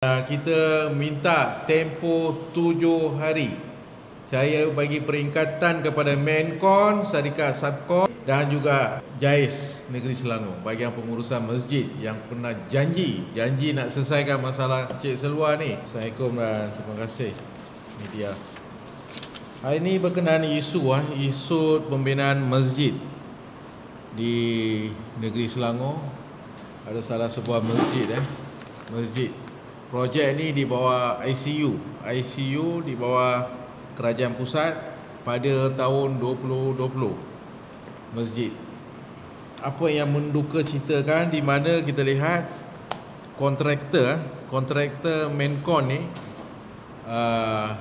Kita minta tempoh 7 hari. Saya bagi peringkatan kepada Menkon, Syarikat Subkon dan juga JAIS Negeri Selangor, bahagian pengurusan masjid yang pernah janji nak selesaikan masalah Encik Selwa ni. Assalamualaikum dan terima kasih media. Hari ini berkenaan isu pembinaan masjid di Negeri Selangor. Ada salah sebuah masjid. Projek ni di bawah ICU di bawah Kerajaan Pusat pada tahun 2020. Masjid. Apa yang menduka citakan di mana kita lihat kontraktor Menkon ni,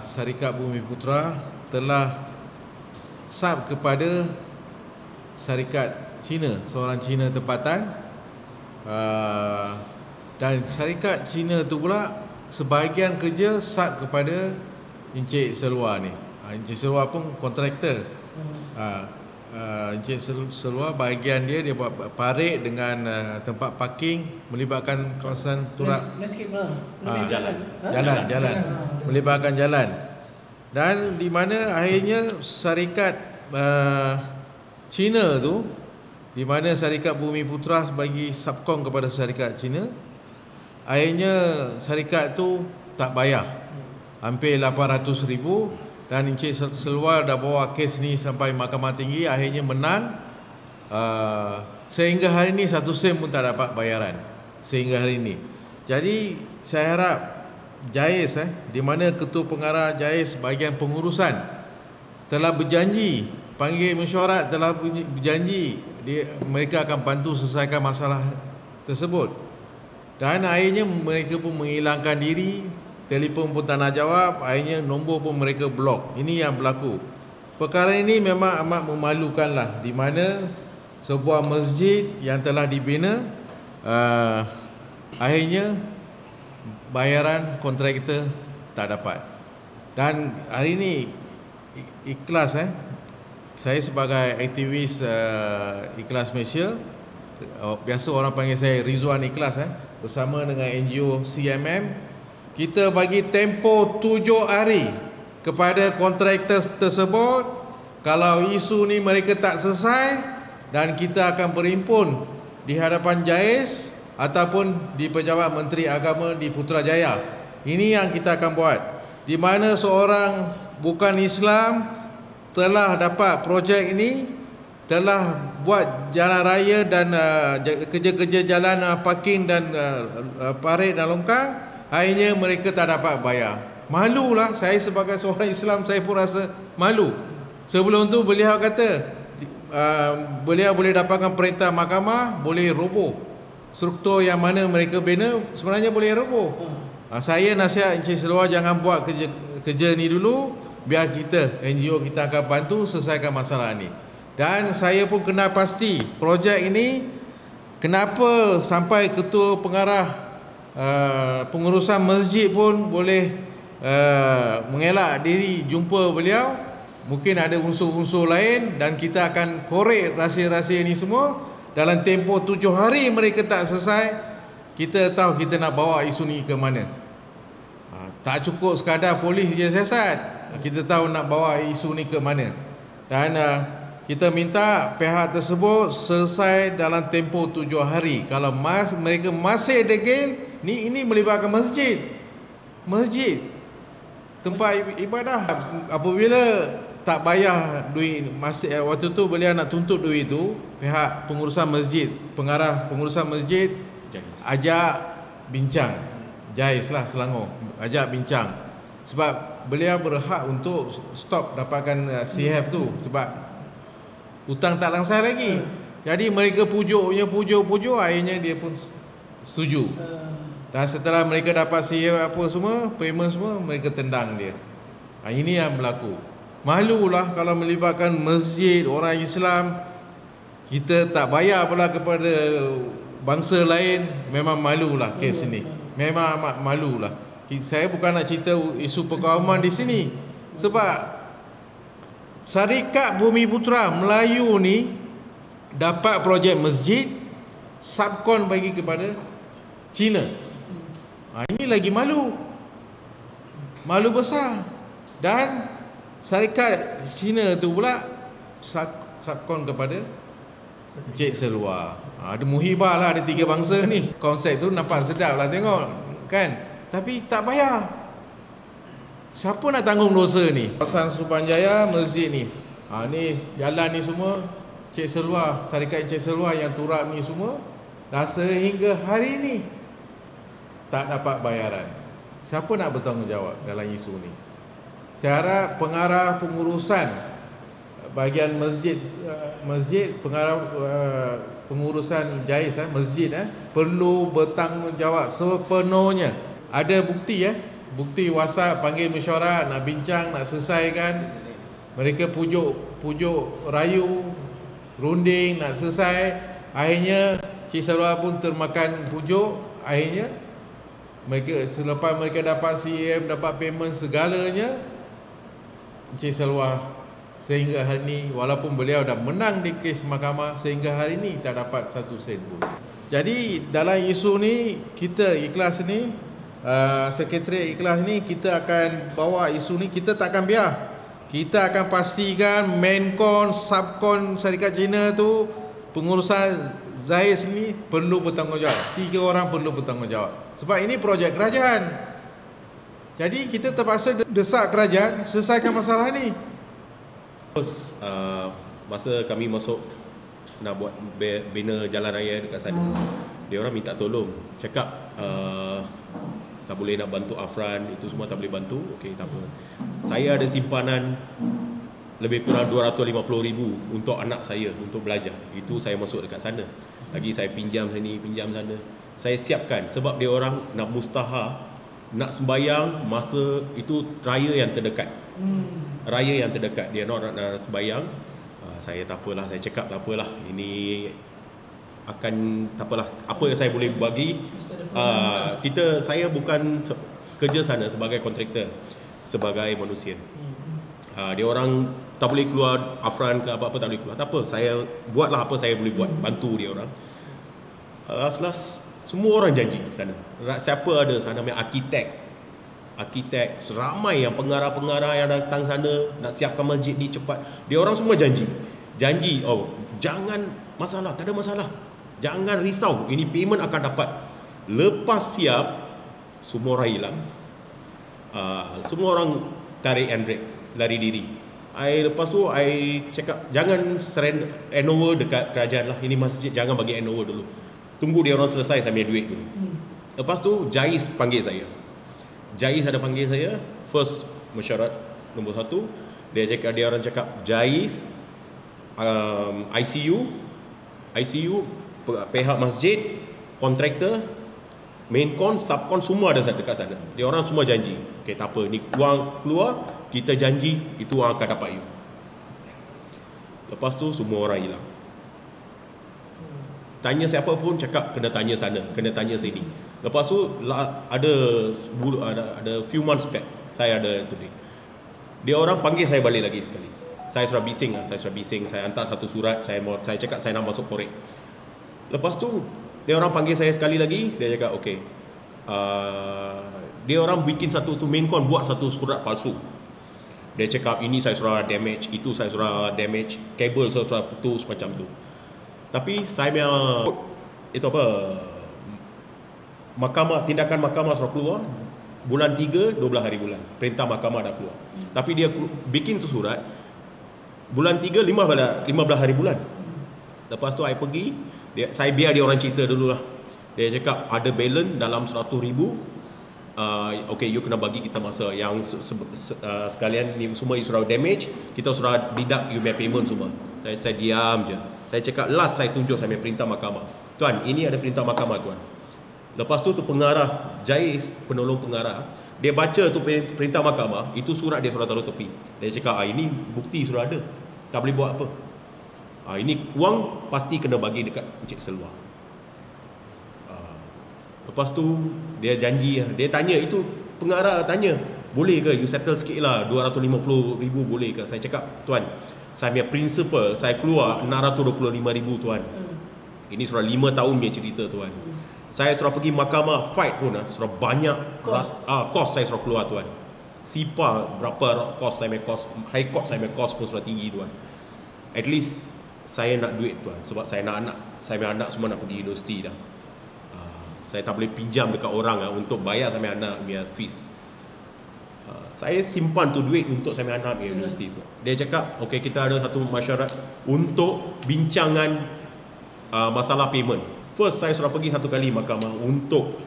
Syarikat Bumiputera telah sub kepada syarikat Cina, seorang Cina tempatan. Dan syarikat Cina tu pula sebahagian kerja sub kepada Encik Selwa ni. Encik Selwa pun kontraktor. Encik Selwa bahagian dia buat parit dengan tempat parking, melibatkan kawasan Turak. Jalan. Melibatkan jalan. Dan di mana akhirnya syarikat Cina tu, di mana Syarikat Bumiputera bagi subkon kepada syarikat Cina, akhirnya syarikat tu tak bayar hampir 800,000 dan Encik Selwa dah bawa kes ni sampai Mahkamah Tinggi, akhirnya menang. Sehingga hari ni 1 sen pun tak dapat bayaran sehingga hari ni. Jadi saya harap JAIS di mana Ketua Pengarah JAIS bahagian pengurusan telah berjanji, panggil mesyuarat, telah berjanji mereka akan bantu selesaikan masalah tersebut. Dan akhirnya mereka pun menghilangkan diri, telefon pun tak nak jawab, akhirnya nombor pun mereka blok. Ini yang berlaku. Perkara ini memang amat memalukan lah, di mana sebuah masjid yang telah dibina, akhirnya bayaran kontraktor tak dapat. Dan hari ini ikhlas saya sebagai aktivis Ikhlas Malaysia, biasa orang panggil saya Rizwan Ikhlas, bersama dengan NGO CMM, kita bagi tempoh 7 hari kepada kontraktor tersebut. Kalau isu ni mereka tak selesai, dan kita akan berhimpun di hadapan JAIS ataupun di Pejabat Menteri Agama di Putrajaya. Ini yang kita akan buat, di mana seorang bukan Islam telah dapat projek ini, telah buat jalan raya dan kerja-kerja jalan parking dan parit dan longkang, akhirnya mereka tak dapat bayar. Malulah, saya sebagai seorang Islam, saya pun rasa malu. Sebelum tu beliau kata beliau boleh dapatkan perintah mahkamah, boleh roboh struktur yang mana mereka bina, sebenarnya boleh roboh. Saya nasihat Encik Selwa jangan buat kerja ni dulu, biar kita, NGO kita akan bantu selesaikan masalah ni. Dan saya pun kenal pasti projek ini, kenapa sampai Ketua Pengarah pengurusan masjid pun boleh mengelak diri jumpa beliau. Mungkin ada unsur-unsur lain, dan kita akan korek rahsia-rahsia ini semua. Dalam tempoh 7 hari mereka tak selesai, kita tahu kita nak bawa isu ni ke mana. Tak cukup sekadar polis je siasat, kita tahu nak bawa isu ni ke mana. Dan kita minta pihak tersebut selesai dalam tempoh 7 hari. Kalau mereka masih degil, ini melibatkan masjid, tempat ibadah. Apabila tak bayar duit, waktu tu beliau nak tuntut duit tu, pihak pengurusan masjid, pengarah pengurusan masjid ajak bincang, JAIS lah Selangor, ajak bincang. Sebab beliau berhak untuk stop dapatkan CF tu, sebab hutang tak langsai lagi. Jadi mereka pujuk, akhirnya dia pun setuju. Dan setelah mereka dapat CF apa semua, payment semua, mereka tendang dia. Ini yang berlaku. Malulah kalau melibatkan masjid, orang Islam, kita tak bayar pula kepada bangsa lain. Memang malulah kes ini. Memang amat malulah. Saya bukan nak cerita isu perkauman di sini, sebab Syarikat Bumiputera Melayu ni dapat projek masjid, subkon bagi kepada Cina. Ini lagi malu. Malu besar. Dan syarikat Cina tu pula sakon kepada Encik Seluar. Ada muhibah lah, ada 3 bangsa ni. Konsep tu nampak sedap lah tengok kan. Tapi tak payah. Siapa nak tanggung dosa ni? Kawasan Subanjaya, masjid ni. Ni jalan ni semua Encik Seluar, syarikat Encik Seluar yang turap ni semua. Dan sehingga hari ni tak dapat bayaran. Siapa nak bertanggungjawab dalam isu ni? Saya harap pengarah pengurusan bahagian masjid pengarah pengurusan JAIS masjid perlu bertanggungjawab sepenuhnya. Ada bukti bukti WhatsApp panggil mesyuarat, nak bincang, nak selesaikan. Mereka pujuk rayu, runding, nak selesai. Akhirnya Cik Seluar pun termakan pujuk. Akhirnya mereka, selepas mereka dapat CM, dapat payment segalanya, Cik Seluar sehingga hari ini, walaupun beliau dah menang di kes mahkamah, sehingga hari ini tak dapat 1 sen pun. Jadi dalam isu ni, kita Ikhlas ni, Sekretariat Ikhlas ni, kita akan bawa isu ni, kita tak akan biar. Kita akan pastikan Menkon, Subkon syarikat Cina tu, pengurusan JAIS ni perlu bertanggungjawab. 3 orang perlu bertanggungjawab. Sebab ini projek kerajaan. Jadi kita terpaksa desak kerajaan selesaikan masalah ni. Terus masa kami masuk nak buat bina jalan raya dekat sana, dia orang minta tolong, cakap tak boleh nak bantu Afran, itu semua tak boleh bantu. Okey, tak apa. Saya ada simpanan lebih kurang 250,000 untuk anak saya untuk belajar. Itu saya masuk dekat sana. Lagi saya pinjam sini, pinjam sana. Saya siapkan sebab dia orang nak mustahar, nak sembayang masa itu raya yang terdekat. Raya yang terdekat, dia nak sembayang. Saya tak apalah, saya cakap tak apalah. Ini akan tak apalah, apa yang saya boleh bagi. Saya bukan kerja sana sebagai kontraktor, sebagai manusia. Dia orang tak boleh keluar, Afran ke apa-apa tak boleh keluar. Tak apa, saya buatlah apa saya boleh buat, bantu dia orang. Last semua orang janji sana. Siapa ada sana, arkitek, seramai yang pengarah-pengarah yang datang sana nak siapkan masjid ni cepat. Dia orang semua janji, jangan masalah, tak ada masalah, jangan risau, ini payment akan dapat. Lepas siap, semua orang hilang. Semua orang tarik handbrake, lari diri. Lepas tu I cakap jangan surrender, handover dekat kerajaan lah, ini masjid jangan bagi handover dulu, tunggu dia orang selesai, saya ambil duit dulu. Lepas tu JAIS panggil saya. JAIS ada panggil saya, first mesyuarat nombor 1. Dia orang cakap JAIS, ICU, pihak masjid, kontraktor, Mainkon, Subkon, semua ada dekat sana. Dia orang semua janji. Okey, tak apa, ni wang keluar, kita janji itu wang akan dapat you. Lepas tu semua orang hilang. Tanya siapa pun cakap kena tanya sana, kena tanya sini. Lepas tu ada few months back, saya ada today. Dia orang panggil saya balik lagi sekali. Saya sudah bising, saya hantar satu surat, saya cakap saya nak masuk korek. Lepas tu dia orang panggil saya sekali lagi, dia cakap okey. Dia orang bikin satu tu, Mainkon buat satu surat palsu. Dia cakap ini saya sudah damage, itu saya sudah damage, kabel saya sudah putus macam tu. Tapi saya punya itu apa, tindakan mahkamah sudah keluar bulan 3, 12 hari bulan. Perintah mahkamah dah keluar. Tapi dia bikin tu surat bulan 3, 15 hari bulan. Lepas tu saya pergi, saya biar dia orang cerita dulu lah. Dia cakap ada balance dalam 100,000. Okay, you kena bagi kita masa yang sekalian ni semua you sudah damage, kita sudah deduct you punya payment semua. Saya diam je. Saya cakap last saya tunjuk saya punya perintah mahkamah. Tuan, ini ada perintah mahkamah tuan. Lepas tu pengarah JAIS, penolong pengarah, dia baca tu perintah mahkamah, itu surat dia sudah taruh tepi. Dia cakap ini bukti sudah ada, tak boleh buat apa. Ini wang pasti kena bagi dekat Encik Seluar. Lepas tu dia janji, dia tanya, itu pengarah tanya, boleh ke you settle sikit lah, 250,000 boleh ke? Saya cakap, tuan, saya punya principal, saya keluar 625,000 tuan. Ini sudah 5 tahun punya cerita tuan. Saya suruh pergi mahkamah fight pun suruh banyak kos saya suruh keluar tuan. SIPA berapa kos saya punya kos, high court saya punya kos pun sudah tinggi tuan. At least saya nak duit tuan, sebab saya nak anak, saya punya anak semua nak pergi universiti dah. Saya tak boleh pinjam dekat orang untuk bayar saya punya anak punya fees. Saya simpan tu duit untuk saya punya anak punya universiti tu. Dia cakap, okay, kita ada satu masyarakat untuk bincangan masalah payment. First saya sudah pergi satu kali mahkamah untuk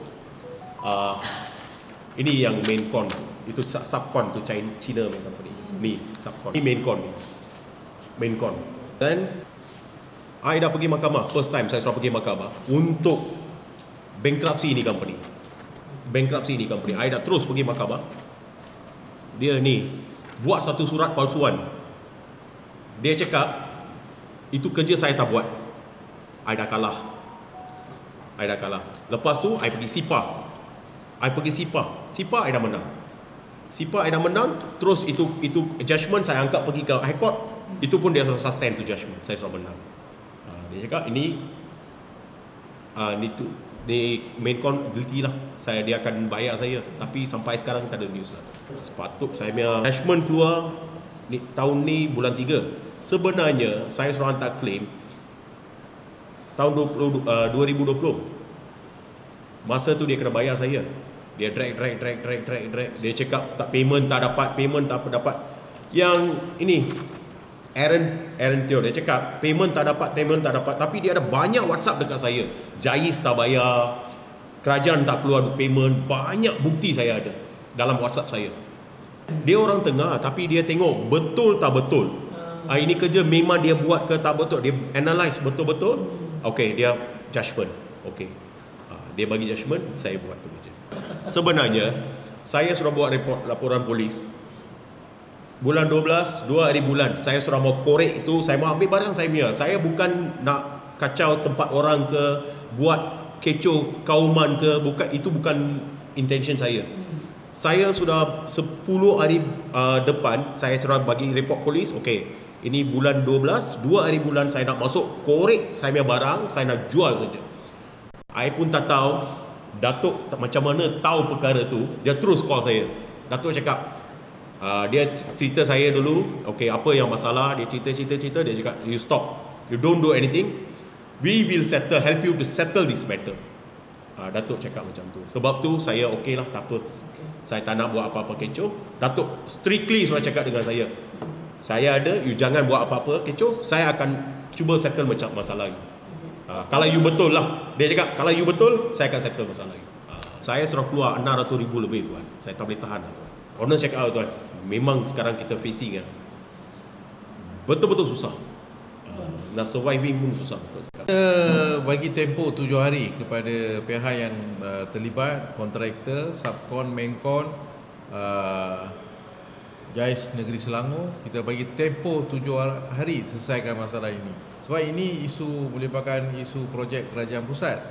ini yang main con, itu subcon tu China main company. Ni subcon. Ini main con. Dan I dah pergi mahkamah, first time saya sudah pergi mahkamah untuk bankruptcy ni company. I dah terus pergi mahkamah. Dia ni buat satu surat palsuan. Dia cakap itu kerja saya tak buat. I dah kalah. Lepas tu I pergi SIPA. SIPA I dah menang. Terus itu judgement saya angkat pergi ke High Court. Itu pun dia sustain tu judgement. Saya sudah menang. Dia cakap ini tu di main con guilty lah. Dia akan bayar saya. Tapi sampai sekarang tak ada news lah. Sepatut saya punya judgement keluar tahun ni bulan 3. Sebenarnya saya suruh hantar claim tahun 2020. Masa tu dia kena bayar saya. Dia drag. Dia cakap tak payment tak dapat. Yang ini Aaron Teo, dia cakap payment tak dapat. Tapi dia ada banyak WhatsApp dekat saya. Jais tak bayar, kerajaan tak keluar payment. Banyak bukti saya ada dalam WhatsApp saya. Dia orang tengah, tapi dia tengok betul tak betul. Ini kerja memang dia buat ke tak betul. Dia analyse betul-betul. Okay, dia judgement. Okay, dia bagi judgement, saya buat tu kerja. Sebenarnya saya sudah buat laporan polis bulan 12, 2 hari bulan. Saya sudah mau korek itu, saya mau ambil barang saya punya. Saya bukan nak kacau tempat orang ke, buat kecoh kauman ke, bukan intention saya. Saya sudah 10 hari depan saya sudah bagi report polis. Okay, ini bulan 12, 2 hari bulan saya nak masuk korek saya punya barang, saya nak jual saja. I pun tak tahu Datuk macam mana tahu perkara tu. Dia terus call saya. Datuk cakap dia cerita saya dulu, okay, apa yang masalah. Dia cerita. Dia cakap, you stop, you don't do anything, we will help you to settle this matter. Datuk cakap macam tu. Sebab tu saya okay lah, tak apa, saya tak nak buat apa-apa kecoh. Datuk strictly sudah cakap dengan saya ada, you jangan buat apa-apa kecoh, saya akan cuba settle macam masalah you. Kalau you betul lah, dia cakap kalau you betul, saya akan settle masalah you. Saya sudah keluar 600,000 lebih tuan. Saya tak boleh tahan lah tuan. Honest check out tuan, memang sekarang kita facing betul-betul susah. Nak surviving pun susah betul. Bagi tempoh 7 hari kepada pihak yang terlibat, kontraktor, subkon, mainkon, Jais Negeri Selangor. Kita bagi tempoh 7 hari selesaikan masalah ini. Sebab ini isu merupakan isu projek kerajaan pusat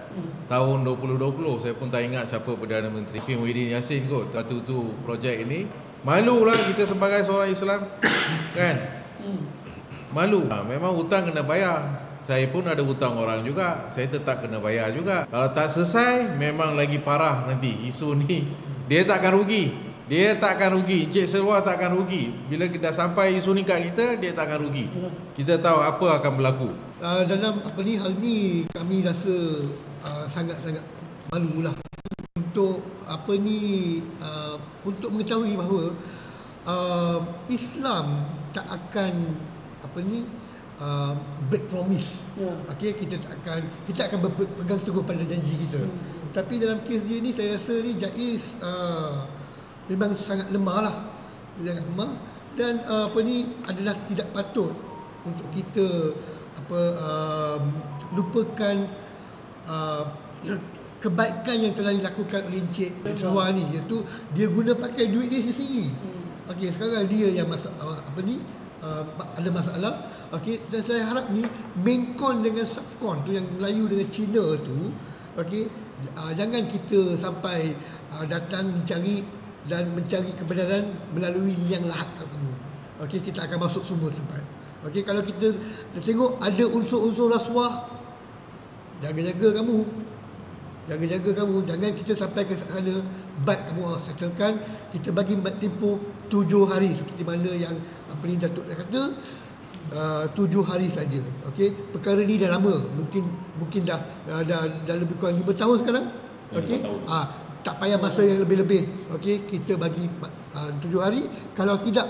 tahun 2020. Saya pun tak ingat siapa Perdana Menteri, P. Muhyiddin Yassin kot. Satu tu projek ini. Malulah kita sebagai seorang Islam kan. Malu. Memang hutang kena bayar. Saya pun ada hutang orang juga, saya tetap kena bayar juga. Kalau tak selesai, memang lagi parah nanti isu ni. Dia tak akan rugi. Encik Selwa tak akan rugi. Bila kita sampai isu ni kat kita, dia tak akan rugi. Kita tahu apa akan berlaku. Dalam hal ni kami rasa sangat-sangat malulah untuk untuk mengetahui bahawa Islam tak akan break promise. Okay, kita akan berpegang teguh pada janji kita. Tapi dalam kes dia ni, saya rasa ni Jais memang sangat lemah lah. Sangat lemah. Dan adalah tidak patut untuk kita lupakan kebaikan yang telah dilakukan oleh Encik Selwa ni, iaitu dia guna pakai duit dia sendiri. Okey, sekarang dia yang ada masalah. Okey, dan saya harap ni mainkon dengan subkon tu, yang Melayu dengan Cina tu, okey, jangan kita sampai datang mencari kebenaran melalui yang lahat kamu. Okey, kita akan masuk semua tempat. Okey, kalau kita tengok ada unsur-unsur rasuah, jaga-jaga kamu. Jaga-jaga kamu, jangan kita sampai ke sana bad kamu settlekan. Kita bagi tempoh 7 hari seperti mana yang apa ni Datuk dah kata. 7 hari saja. Okey, perkara ni dah lama, mungkin dah lebih kurang 5 tahun sekarang. Okey, tak payah masa yang lebih-lebih. Okey, kita bagi 7 hari. Kalau tidak,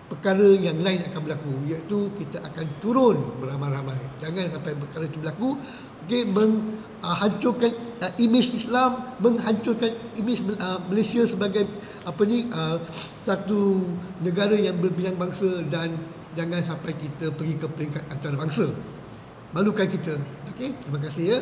perkara yang lain akan berlaku, iaitu kita akan turun beramai-ramai. Jangan sampai perkara itu berlaku. Okey, menghancurkan imej Islam, menghancurkan imej Malaysia sebagai satu negara yang berbilang bangsa, dan jangan sampai kita pergi ke peringkat antarabangsa. Malukan kita. Okey, terima kasih ya.